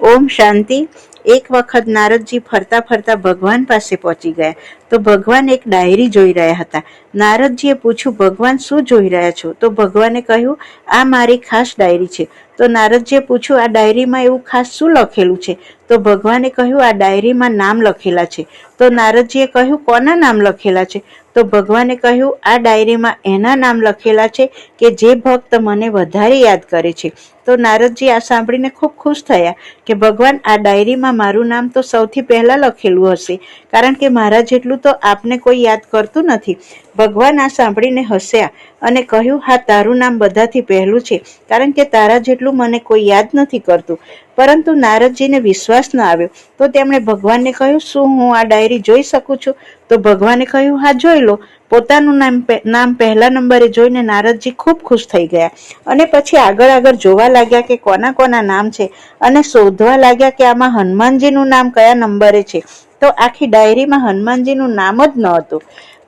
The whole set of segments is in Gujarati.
ओम शांति। एक वखत नारदजी फरता फरता भगवान पासे पहुंची गया तो भगवान एक डायरी जोई रह्या हता। नारदजीए पूछ्યું, भगवान શું જોઈ રહ્યા છો? તો ભગવાને કહ્યું, આ મારી ખાસ ડાયરી છે। તો નારદજીએ પૂછ્યું, આ ડાયરીમાં એવું ખાસ શું લખેલું છે? તો ભગવાને કહ્યું, આ ડાયરીમાં નામ લખેલા છે। તો નારદજીએ કહ્યું, કોના નામ લખેલા છે? તો ભગવાને કહ્યું, આ ડાયરીમાં એના નામ લખેલા છે કે જે ભક્ત મને વધારે યાદ કરે છે। તો નારદજી આ સાંભળીને ખૂબ ખુશ થયા કે ભગવાન, આ ડાયરીમાં મારું નામ તો સૌથી પહેલા લખેલું હશે, કારણ કે મારા જેટલું તો આપને કોઈ યાદ કરતું નથી। ભગવાન આ સાંભળીને હસ્યા અને કહ્યું, હા, તારું નામ બધાથી પહેલું છે, કારણ કે તારા જેટલું મને કોઈ યાદ નથી કરતું। પરંતુ નારદજીને વિશ્વાસ ન આવ્યો તો તેમણે ભગવાનને કહ્યું, શું હું આ ડાયરી જોઈ શકું છું? તો ભગવાને કહ્યું, હા, જોઈ લો। પોતાનું નામ પહેલા નંબરે જોઈને નારદજી ખૂબ ખુશ થઈ ગયા અને પછી આગળ જોવા લાગ્યા કે કોના કોના નામ છે અને શોધવા લાગ્યા કે આમાં હનુમાનજીનું નામ કયા નંબરે છે। તો આખી ડાયરીમાં હનુમાનજીનું નામ જ ન હતું।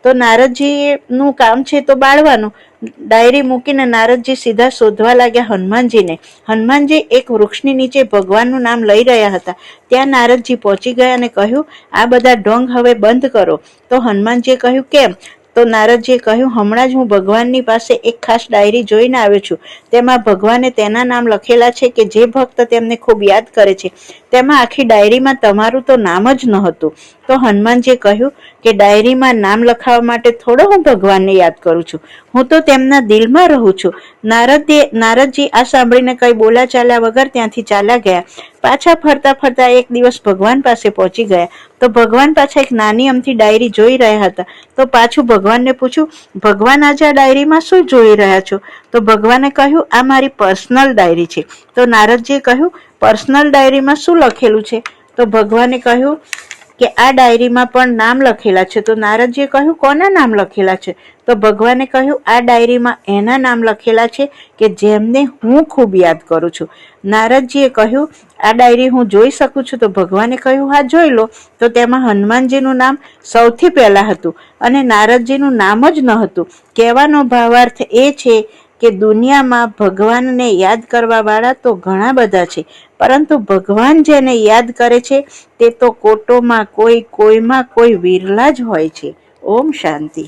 તો નારદજીનું કામ છે તો બાળવાનું। ડાયરી મૂકીને નારદજી સીધા શોધવા લાગ્યા હનુમાનજીને। હનુમાનજી એક વૃક્ષની નીચે ભગવાનનું નામ લઈ રહ્યા હતા। ત્યાં નારદજી પહોંચી ગયા અને કહ્યું, આ બધા ઢોંગ હવે બંધ કરો। તો હનુમાનજીએ કહ્યું, કેમ? તો નારદજીએ કહ્યું, હમણાં જ હું ભગવાનની પાસે એક ખાસ ડાયરી જોઈને આવ્યો છું। તેમાં ભગવાને તેના નામ લખેલા છે કે જે ભક્ત તેમને ખૂબ યાદ કરે છે। તેમાં આખી ડાયરીમાં તમારું તો નામ જ ન હતું। તો હનુમાનજીએ કહ્યું કે ડાયરીમાં નામ લખાવવા માટે થોડો હું ભગવાનને યાદ કરું છું, હું તો તેમના દિલમાં રહું છું। નારદજી આ સાંભળીને કઈ બોલા ચાલ્યા વગર ત્યાંથી ચાલ્યા ગયા। પાછા ફરતા ફરતા એક દિવસ ભગવાન પાસે પહોંચી ગયા તો ભગવાન પાછા એક નાની અમથી ડાયરી જોઈ રહ્યા હતા। તો પાછું ભગવાનને પૂછ્યું, ભગવાન, આજે આ ડાયરીમાં શું જોઈ રહ્યા છો? તો ભગવાને કહ્યું, આ મારી પર્સનલ ડાયરી છે। તો નારદજીએ કહ્યું, પર્સનલ ડાયરીમાં શું લખેલું છે? તો ભગવાને કહ્યું કે આ ડાયરીમાં પણ નામ લખેલા છે। તો નારદજીએ કહ્યું, કોના નામ લખેલા છે? તો ભગવાને કહ્યું, આ ડાયરીમાં એના નામ લખેલા છે કે જેમને હું ખૂબ યાદ કરું છું। નારદજીએ કહ્યું, આ ડાયરી હું જોઈ શકું છું? તો ભગવાને કહ્યું, હા, જોઈ લો। તો તેમાં હનુમાનજીનું નામ સૌથી પહેલા હતું અને નારદજીનું નામ જ ન હતું। કહેવાનો ભાવાર્થ એ છે કે દુનિયામાં ભગવાનને યાદ કરવા વાળા તો ઘણા બધા છે, પરંતુ ભગવાન જેને યાદ કરે છે તે તો કોટોમાં કોઈમાં કોઈ વિરલા જ હોય છે। ઓમ શાંતિ।